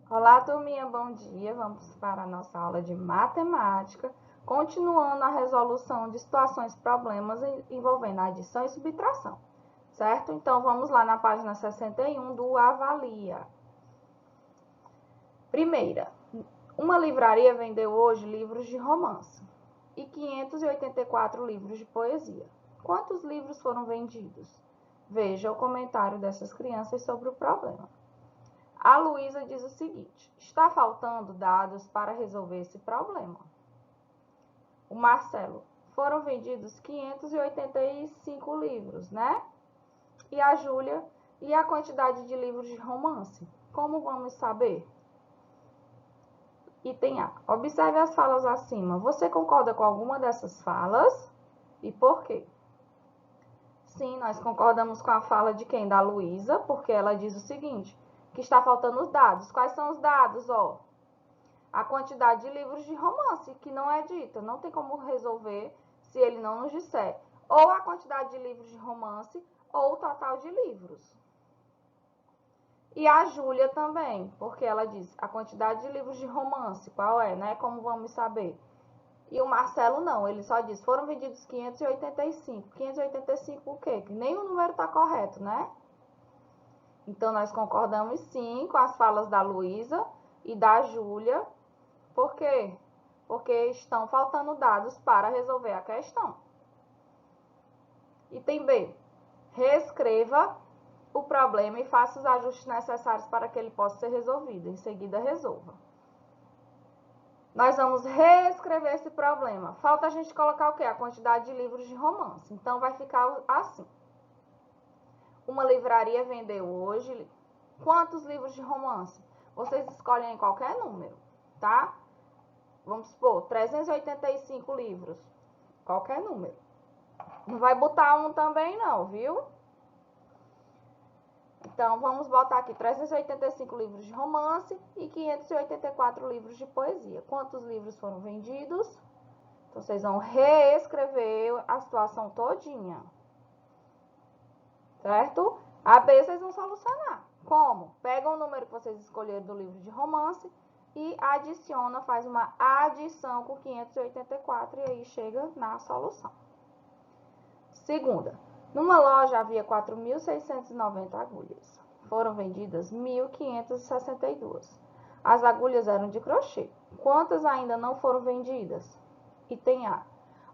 Olá, turminha, bom dia. Vamos para a nossa aula de matemática, continuando a resolução de situações, problemas envolvendo adição e subtração, certo? Então, vamos lá na página 61 do Avalia. Primeira, uma livraria vendeu hoje livros de romance e 584 livros de poesia. Quantos livros foram vendidos? Veja o comentário dessas crianças sobre o problema. A Luísa diz o seguinte: está faltando dados para resolver esse problema. O Marcelo: foram vendidos 585 livros, né? E a Júlia: e a quantidade de livros de romance? Como vamos saber? Item A. Observe as falas acima. Você concorda com alguma dessas falas? E por quê? Sim, nós concordamos com a fala de quem? Da Luísa, porque ela diz o seguinte: que está faltando os dados. Quais são os dados? Ó, a quantidade de livros de romance, que não é dita. Não tem como resolver se ele não nos disser. Ou a quantidade de livros de romance, ou o total de livros. E a Júlia também, porque ela diz a quantidade de livros de romance, qual é, né? Como vamos saber? E o Marcelo não, ele só diz, foram vendidos 585. 585 o quê? Que nem o número está correto, né? Então, nós concordamos sim com as falas da Luísa e da Júlia. Por quê? Porque estão faltando dados para resolver a questão. Item B. Reescreva o problema e faça os ajustes necessários para que ele possa ser resolvido. Em seguida, resolva. Nós vamos reescrever esse problema. Falta a gente colocar o quê? A quantidade de livros de romance. Então, vai ficar assim. Uma livraria vendeu hoje quantos livros de romance? Vocês escolhem em qualquer número, tá? Vamos supor, 385 livros. Qualquer número. Não vai botar um também não, viu? Então, vamos botar aqui 385 livros de romance e 584 livros de poesia. Quantos livros foram vendidos? Então, vocês vão reescrever a situação todinha. Certo? A B vocês vão solucionar. Como? Pega o número que vocês escolheram do livro de romance e adiciona, faz uma adição com 584 e aí chega na solução. Segunda, numa loja havia 4.690 agulhas. Foram vendidas 1.562. As agulhas eram de crochê. Quantas ainda não foram vendidas? Item A.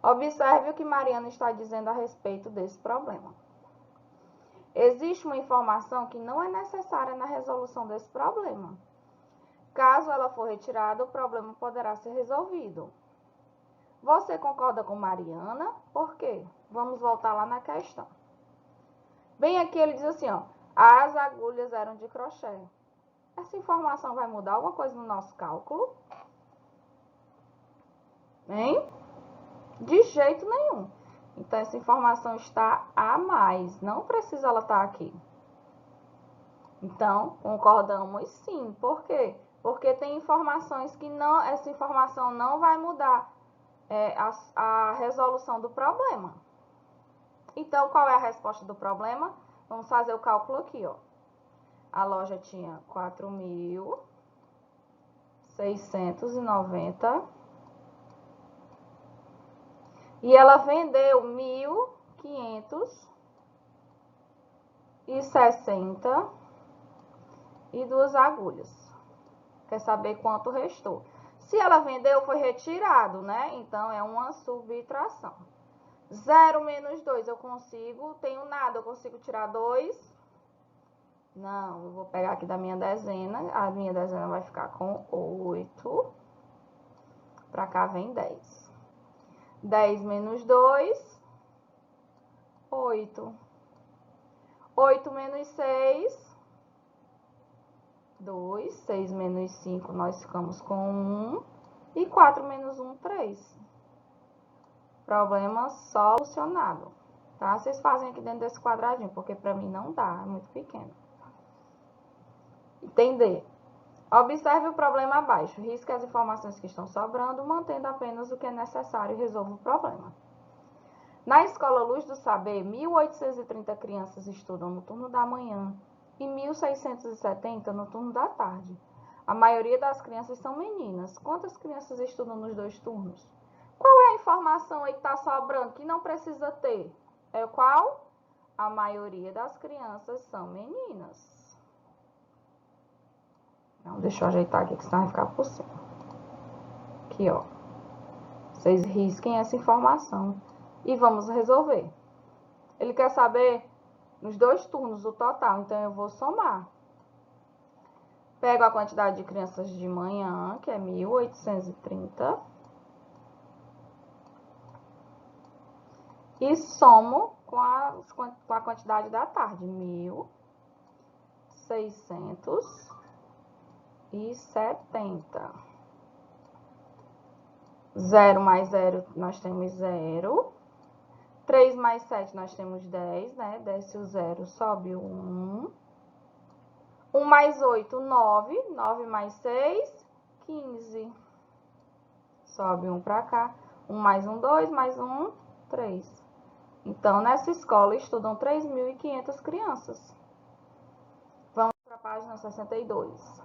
Observe o que Mariana está dizendo a respeito desse problema. Existe uma informação que não é necessária na resolução desse problema. Caso ela for retirada, o problema poderá ser resolvido. Você concorda com Mariana? Por quê? Vamos voltar lá na questão. Bem aqui ele diz assim, ó, as agulhas eram de crochê. Essa informação vai mudar alguma coisa no nosso cálculo? Hein? De jeito nenhum. Então, essa informação está a mais. Não precisa ela estar aqui. Então, concordamos sim. Por quê? Porque tem informações que não, essa informação não vai mudar a resolução do problema. Então, qual é a resposta do problema? Vamos fazer o cálculo aqui, ó. A loja tinha 4.690 e ela vendeu 1.562 agulhas. Quer saber quanto restou? Se ela vendeu, foi retirado, né? Então, é uma subtração. 0 menos 2 eu consigo, tenho nada, eu consigo tirar 2? Não, eu vou pegar aqui da minha dezena, a minha dezena vai ficar com 8. Pra cá vem 10. 10 menos 2, 8. 8 menos 6, 2. 6 menos 5, nós ficamos com 1. E 4 menos 1, 3. Problema solucionado. Tá? Vocês fazem aqui dentro desse quadradinho, porque pra mim não dá, é muito pequeno. Entender. Observe o problema abaixo. Risque as informações que estão sobrando, mantendo apenas o que é necessário e resolva o problema. Na Escola Luz do Saber, 1.830 crianças estudam no turno da manhã e 1.670 no turno da tarde. A maioria das crianças são meninas. Quantas crianças estudam nos 2 turnos? Qual é a informação aí que está sobrando, que não precisa ter? É qual? A maioria das crianças são meninas. Não, deixa eu ajeitar aqui, que senão vai ficar por cima. Aqui, ó. Vocês risquem essa informação e vamos resolver. Ele quer saber nos 2 turnos o total, então eu vou somar. Pego a quantidade de crianças de manhã, que é 1.830, e somo com a quantidade da tarde, 1.670. 0 mais 0, nós temos 0. 3 mais 7, nós temos 10, né? Desce o 0, sobe o 1. 1 mais 8, 9. 9 mais 6, 15. Sobe 1 para cá. 1 mais 1, 2. Mais 1, 3. Então, nessa escola estudam 3.500 crianças. Vamos para a página 62.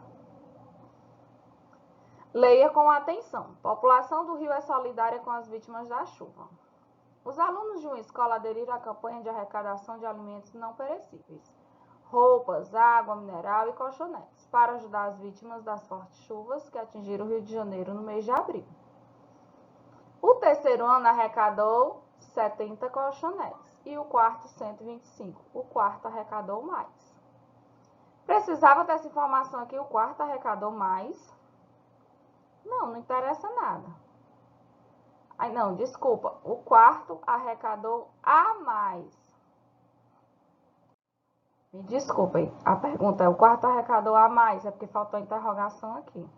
Leia com atenção. População do Rio é solidária com as vítimas da chuva. Os alunos de uma escola aderiram à campanha de arrecadação de alimentos não perecíveis, roupas, água mineral e colchonetes, para ajudar as vítimas das fortes chuvas que atingiram o Rio de Janeiro no mês de abril. O terceiro ano arrecadou 70 colchonetes e o quarto 125. O quarto arrecadou mais. Precisava dessa informação aqui, o quarto arrecadou mais? Não interessa nada. Ai, não, desculpa. O quarto arrecadou a mais. Me desculpem. A pergunta é: o quarto arrecadou a mais? É porque faltou interrogação aqui.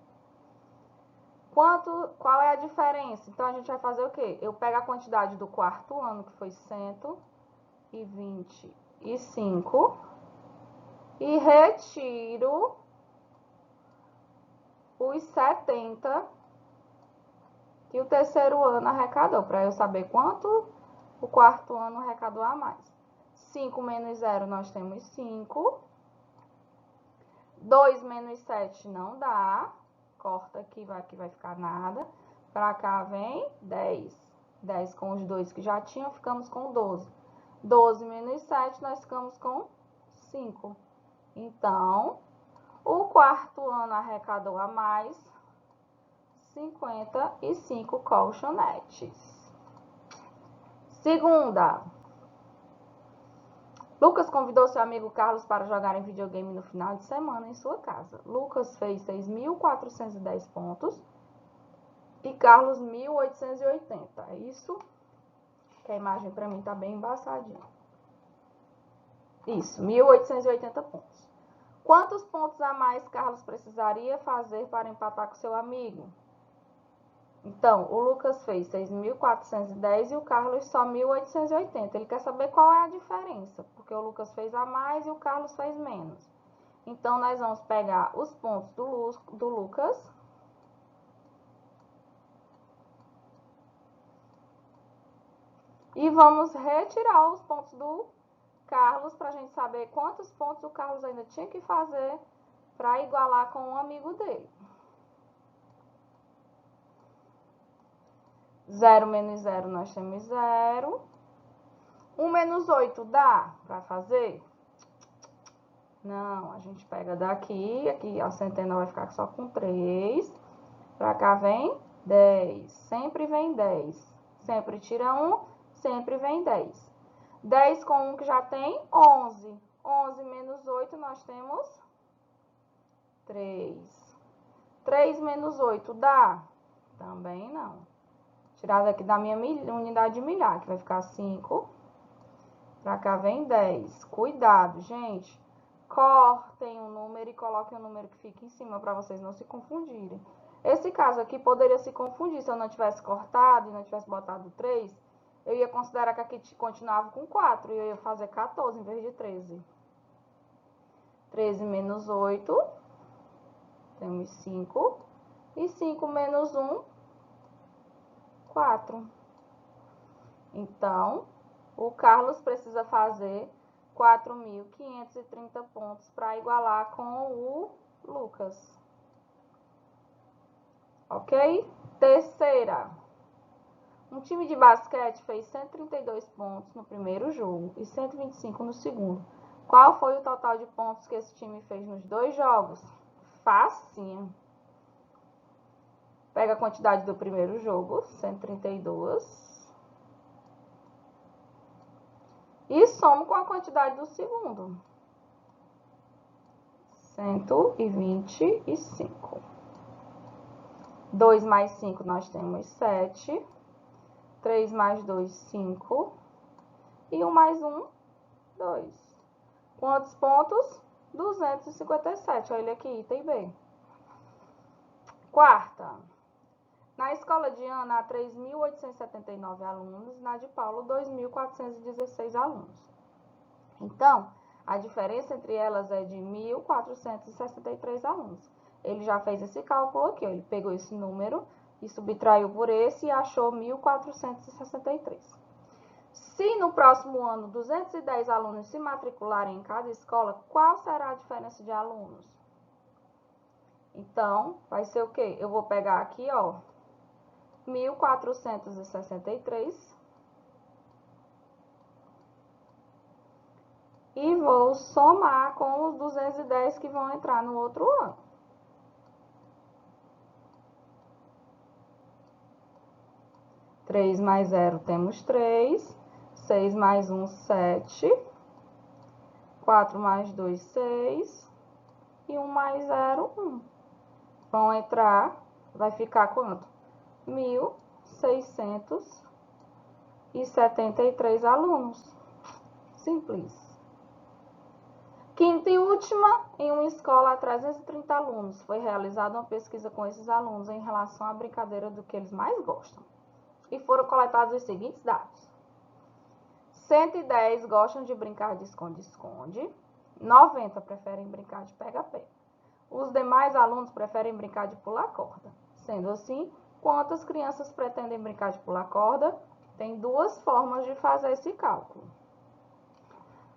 Qual é a diferença? Então, a gente vai fazer o quê? Eu pego a quantidade do quarto ano, que foi 125, e retiro os 70 que o terceiro ano arrecadou, para eu saber quanto o quarto ano arrecadou a mais. 5 menos 0, nós temos 5. 2 menos 7 não dá. Corta aqui vai ficar nada. Para cá vem 10. 10 com os 2 que já tinham, ficamos com 12. 12 menos 7, nós ficamos com 5. Então, o quarto ano arrecadou a mais 55 colchonetes. Segunda. Lucas convidou seu amigo Carlos para jogarem videogame no final de semana em sua casa. Lucas fez 6.410 pontos e Carlos 1.880. É isso? Que a imagem para mim tá bem embaçadinha. Isso, 1.880 pontos. Quantos pontos a mais Carlos precisaria fazer para empatar com seu amigo? Então, o Lucas fez 6.410 e o Carlos só 1.880. Ele quer saber qual é a diferença, porque o Lucas fez a mais e o Carlos fez menos. Então, nós vamos pegar os pontos do Lucas e vamos retirar os pontos do Carlos para a gente saber quantos pontos o Carlos ainda tinha que fazer para igualar com o amigo dele. 0 menos 0, nós temos 0. 1 menos 8 dá para fazer? Não, a gente pega daqui, aqui a centena vai ficar só com 3. Para cá vem 10. Sempre vem 10. Sempre tira 1, sempre vem 10. 10 com 1 que já tem, 11. 11 menos 8, nós temos 3. 3 menos 8 dá? Também não. Tirar daqui da minha unidade de milhar, que vai ficar 5. Pra cá vem 10. Cuidado, gente. Cortem o número e coloquem o número que fica em cima para vocês não se confundirem. Esse caso aqui poderia se confundir. Se eu não tivesse cortado e não tivesse botado 3, eu ia considerar que aqui continuava com 4. E eu ia fazer 14 em vez de 13. 13 menos 8. Temos 5. E 5 menos 1. 4. Então, o Carlos precisa fazer 4.530 pontos para igualar com o Lucas. Ok? Terceira. Um time de basquete fez 132 pontos no primeiro jogo e 125 no segundo. Qual foi o total de pontos que esse time fez nos 2 jogos? Facinho. Pega a quantidade do primeiro jogo, 132. E soma com a quantidade do segundo. 125. 2 mais 5 nós temos 7. 3 mais 2, 5. E 1 mais 1, 2. Quantos pontos? 257. Olha aqui, item B. Quarta. Na escola de Ana, há 3.879 alunos, na de Paulo, 2.416 alunos. Então, a diferença entre elas é de 1.463 alunos. Ele já fez esse cálculo aqui, ó. Ele pegou esse número e subtraiu por esse e achou 1.463. Se no próximo ano 210 alunos se matricularem em cada escola, qual será a diferença de alunos? Então, vai ser o quê? Eu vou pegar aqui, ó, 1.463 e vou somar com os 210 que vão entrar no outro ano. Três mais 0 temos 3. 6 mais 1, 7. 4 mais 2, 6. E 1 mais 0, 1. Vão entrar, vai ficar quanto? 1.673 alunos. Simples. Quinta e última, em uma escola a 330 alunos, foi realizada uma pesquisa com esses alunos em relação à brincadeira do que eles mais gostam. E foram coletados os seguintes dados. 110 gostam de brincar de esconde-esconde, 90 preferem brincar de pega-pega. Os demais alunos preferem brincar de pular corda. Sendo assim, quantas crianças pretendem brincar de pular corda? Tem 2 formas de fazer esse cálculo.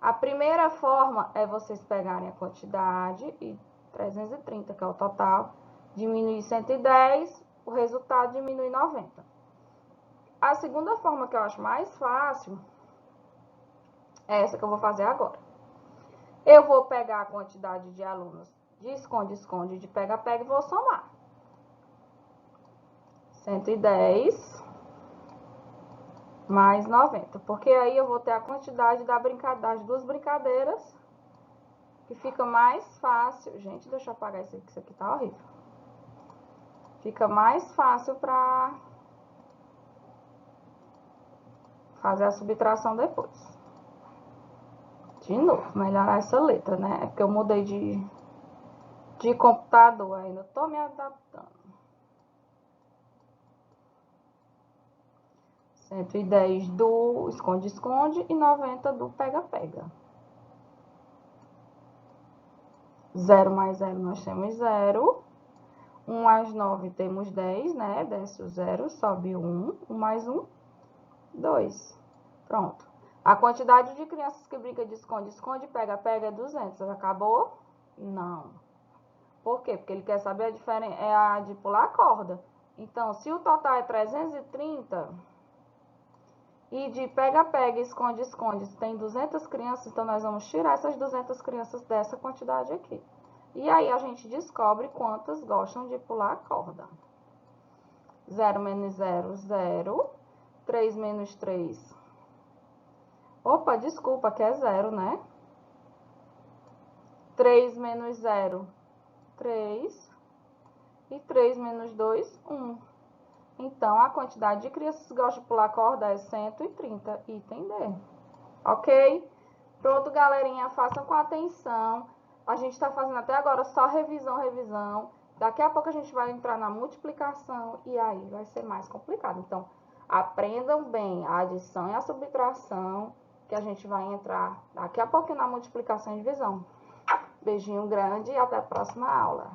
A primeira forma é vocês pegarem a quantidade e 330, que é o total, diminuir 110, o resultado diminui 90. A segunda forma que eu acho mais fácil é essa que eu vou fazer agora. Eu vou pegar a quantidade de alunos de esconde-esconde, de pega-pega e vou somar. 110 mais 90. Porque aí eu vou ter a quantidade das 2 brincadeiras, que fica mais fácil. Gente, deixa eu apagar isso aqui, que isso aqui tá horrível. Fica mais fácil para fazer a subtração depois. De novo, melhorar essa letra, né? É porque eu mudei de computador, ainda tô me adaptando. 110 do esconde-esconde e 90 do pega-pega. 0 mais 0 nós temos 0. 1 mais 9 temos 10, né? Desce o 0, sobe 1. 1 mais 1, 2. Pronto. A quantidade de crianças que brincam de esconde-esconde, pega-pega é 200. Acabou? Não. Por quê? Porque ele quer saber a diferença, é a de pular a corda. Então, se o total é 330 e de pega-pega e esconde-esconde tem 200 crianças, então nós vamos tirar essas 200 crianças dessa quantidade aqui. E aí a gente descobre quantas gostam de pular a corda. 0 menos 0, 0. 3 menos 3. Opa, desculpa, que é 0, né? 3 menos 0, 3. E 3 menos 2, 1. Então, a quantidade de crianças que gostam de pular corda é 130, item D. Ok? Pronto, galerinha, façam com atenção. A gente está fazendo até agora só revisão. Daqui a pouco a gente vai entrar na multiplicação e aí vai ser mais complicado. Então, aprendam bem a adição e a subtração, que a gente vai entrar daqui a pouco na multiplicação e divisão. Beijinho grande e até a próxima aula.